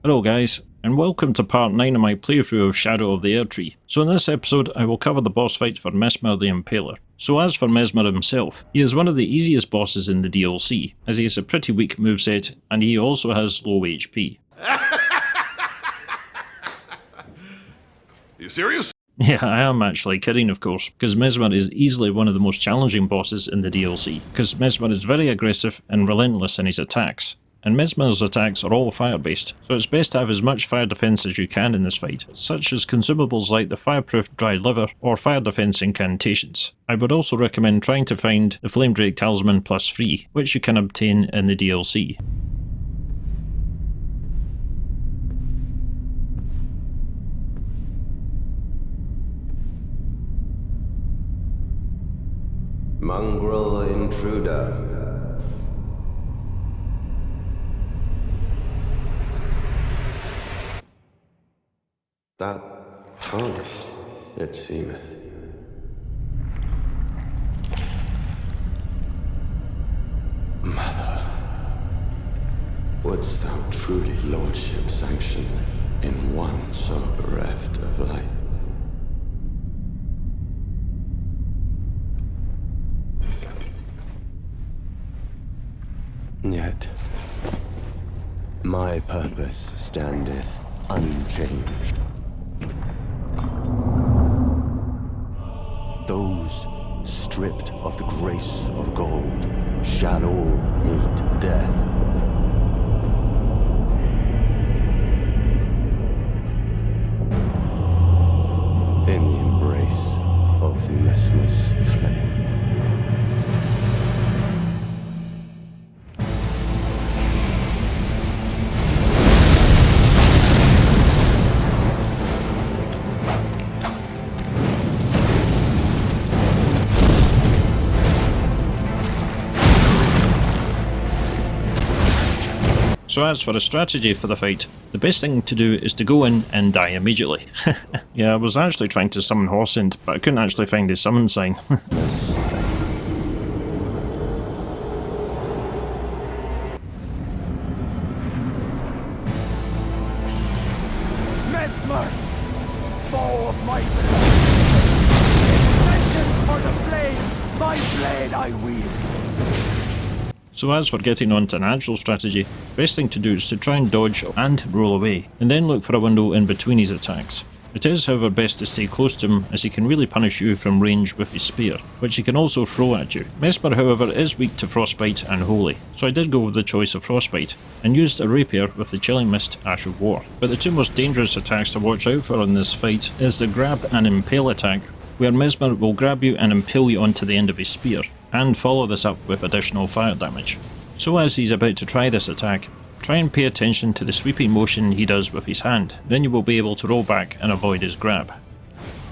Hello guys, and welcome to part 9 of my playthrough of Shadow of the Erdtree. So in this episode I will cover the boss fight for Messmer the Impaler. So as for Messmer himself, he is one of the easiest bosses in the DLC, as he has a pretty weak moveset and he also has low HP. You serious? Yeah, I am actually kidding of course, because Messmer is easily one of the most challenging bosses in the DLC, because Messmer is very aggressive and relentless in his attacks. And Messmer's attacks are all fire-based, so it's best to have as much fire defense as you can in this fight, such as consumables like the fireproof dried liver or fire defense incantations. I would also recommend trying to find the Flame Drake Talisman plus 3, which you can obtain in the DLC. Mongrel intruder. That tarnished, it seemeth. Mother, wouldst thou truly lordship sanction in one so bereft of light? Yet, my purpose standeth unchanged. Those stripped of the grace of gold shall all meet death. In the embrace of Messmer's flame. So as for a strategy for the fight, the best thing to do is to go in and die immediately. Yeah, I was actually trying to summon Hornsent, but I couldn't actually find his summon sign. Messmer, foe of my blood, vengeance for the flames, my blade I wield. So as for getting on to an actual strategy, best thing to do is to try and dodge and roll away, and then look for a window in between his attacks. It is however best to stay close to him, as he can really punish you from range with his spear, which he can also throw at you. Messmer however is weak to Frostbite and Holy, so I did go with the choice of Frostbite, and used a rapier with the Chilling Mist Ash of War. But the two most dangerous attacks to watch out for in this fight is the Grab and Impale attack, where Messmer will grab you and impale you onto the end of his spear, and follow this up with additional fire damage. So as he's about to try this attack, try and pay attention to the sweeping motion he does with his hand, then you will be able to roll back and avoid his grab.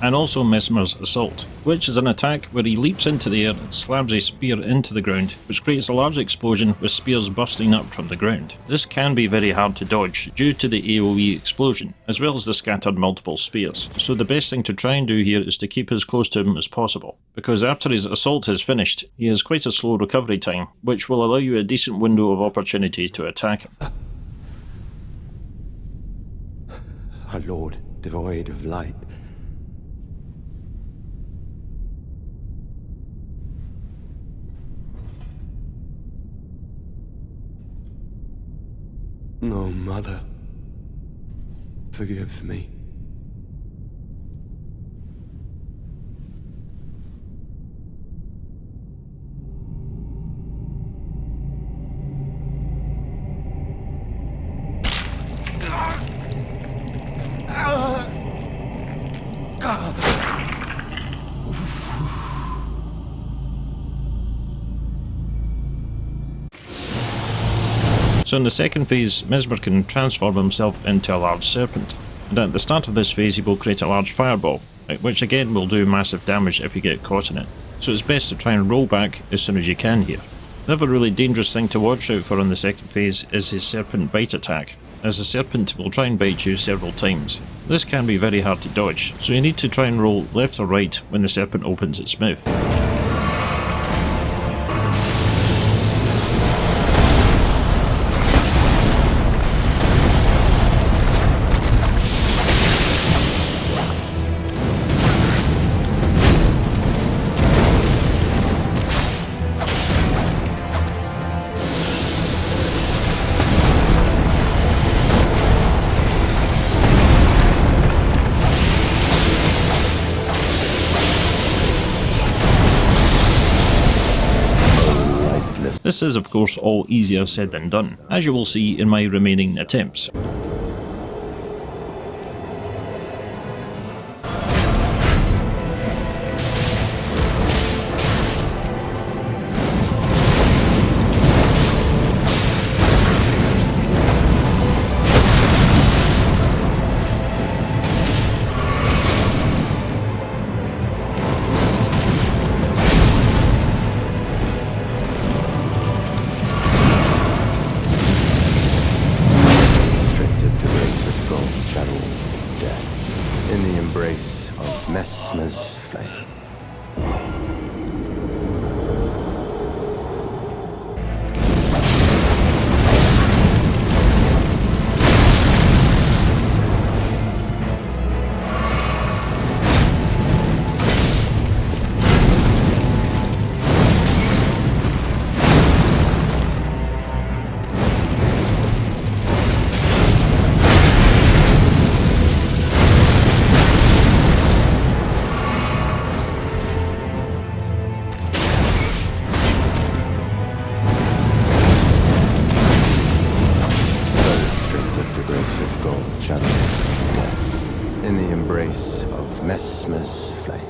And also Messmer's Assault, which is an attack where he leaps into the air and slams a spear into the ground, which creates a large explosion with spears bursting up from the ground. This can be very hard to dodge due to the AoE explosion, as well as the scattered multiple spears, so the best thing to try and do here is to keep as close to him as possible, because after his assault is finished, he has quite a slow recovery time, which will allow you a decent window of opportunity to attack him. Our Lord, devoid of light. No, Mother, forgive me. So in the second phase, Messmer can transform himself into a large serpent, and at the start of this phase he will create a large fireball, which again will do massive damage if you get caught in it, so it's best to try and roll back as soon as you can here. Another really dangerous thing to watch out for in the second phase is his serpent bite attack, as the serpent will try and bite you several times. This can be very hard to dodge, so you need to try and roll left or right when the serpent opens its mouth. This is of course all easier said than done, as you will see in my remaining attempts. In the embrace of Messmer's flame. In the embrace of Messmer's flame.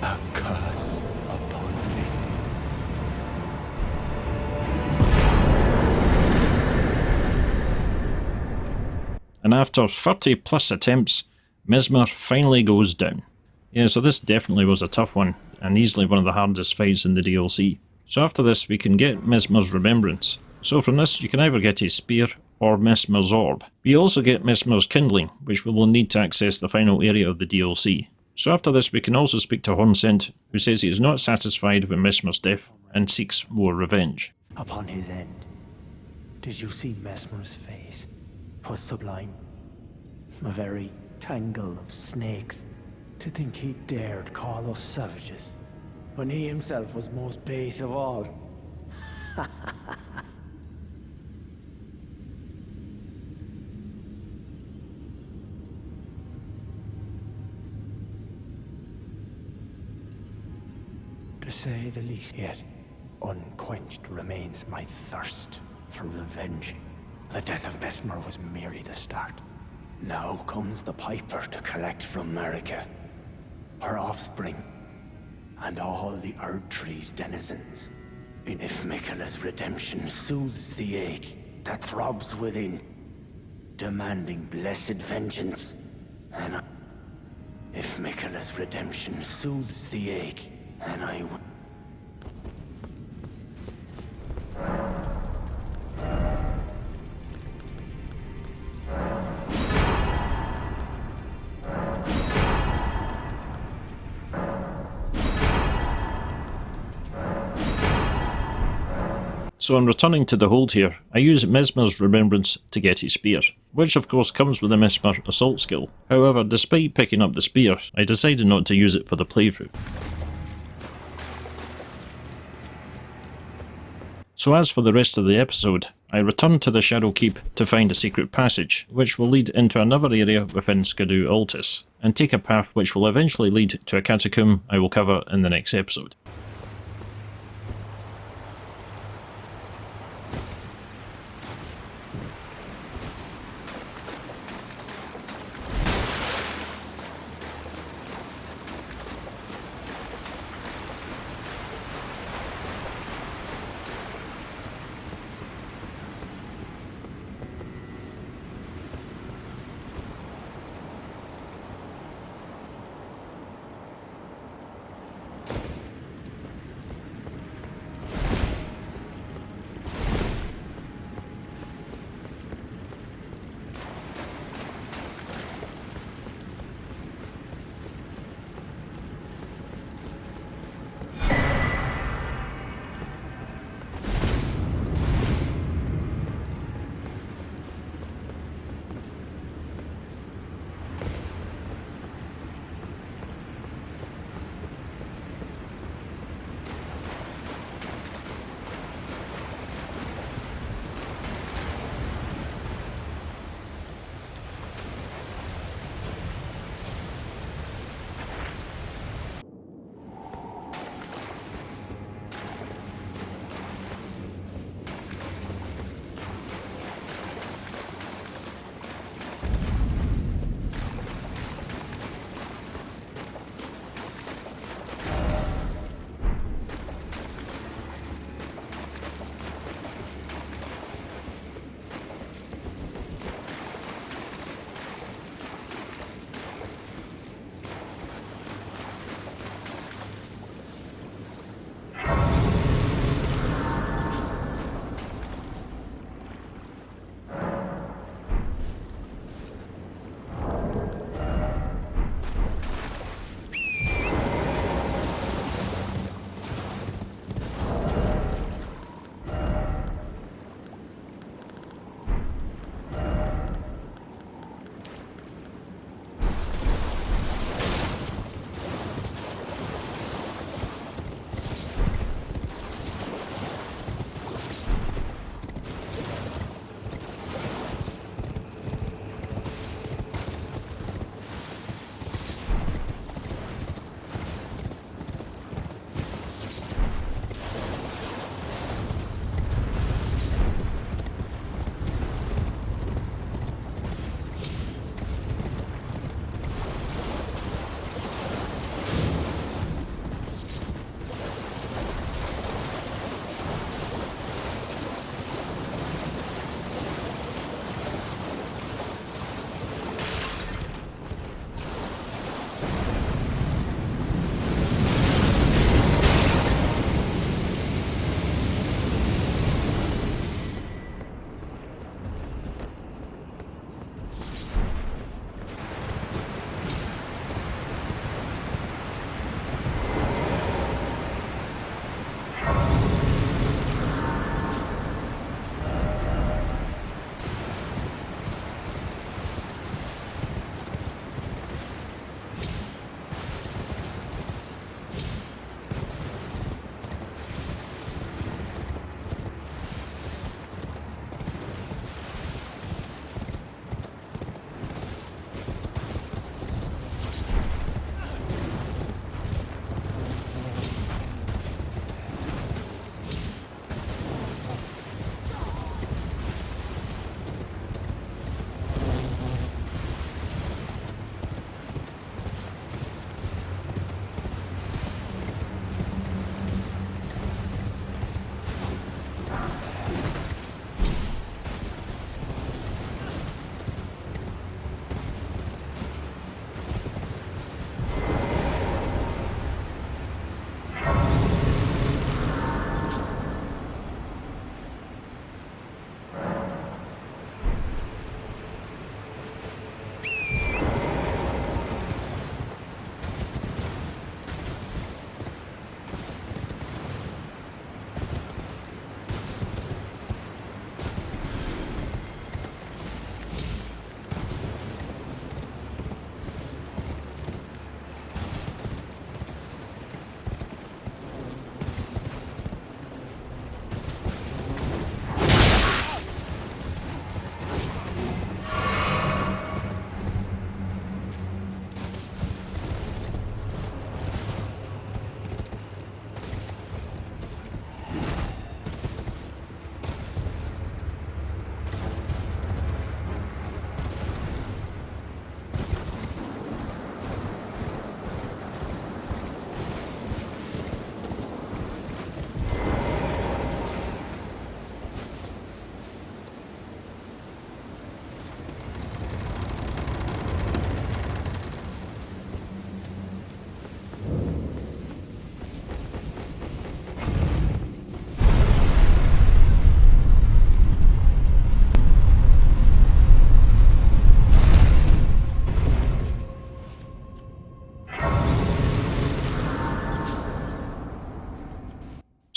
A curse upon me. And after 30 plus attempts, Messmer finally goes down. Yeah, so this definitely was a tough one, and easily one of the hardest fights in the DLC. So after this we can get Messmer's remembrance. So from this you can either get his spear or Messmer's orb. We also get Messmer's kindling, which we will need to access the final area of the DLC. So after this we can also speak to Hornsent, who says he is not satisfied with Messmer's death and seeks more revenge. Upon his end, did you see Messmer's face? 'Twas sublime. A very tangle of snakes. To think he dared call us savages, when he himself was most base of all. To say the least, yet unquenched remains my thirst for revenge. The death of Messmer was merely the start. Now comes the Piper to collect from America, her offspring, and all the Erdtree's denizens. If Miquella's redemption soothes the ache that throbs within, demanding blessed vengeance, then if Miquella's redemption soothes the ache, then I will. So on returning to the hold here, I use Messmer's remembrance to get his spear, which of course comes with the Messmer assault skill. However, despite picking up the spear, I decided not to use it for the playthrough. So as for the rest of the episode, I return to the Shadow Keep to find a secret passage, which will lead into another area within Scadu Altus, and take a path which will eventually lead to a catacomb I will cover in the next episode.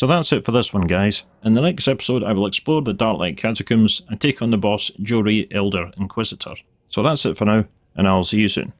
So that's it for this one, guys. In the next episode I will explore the Darklight catacombs and take on the boss Jori Elder Inquisitor. So that's it for now, and I'll see you soon.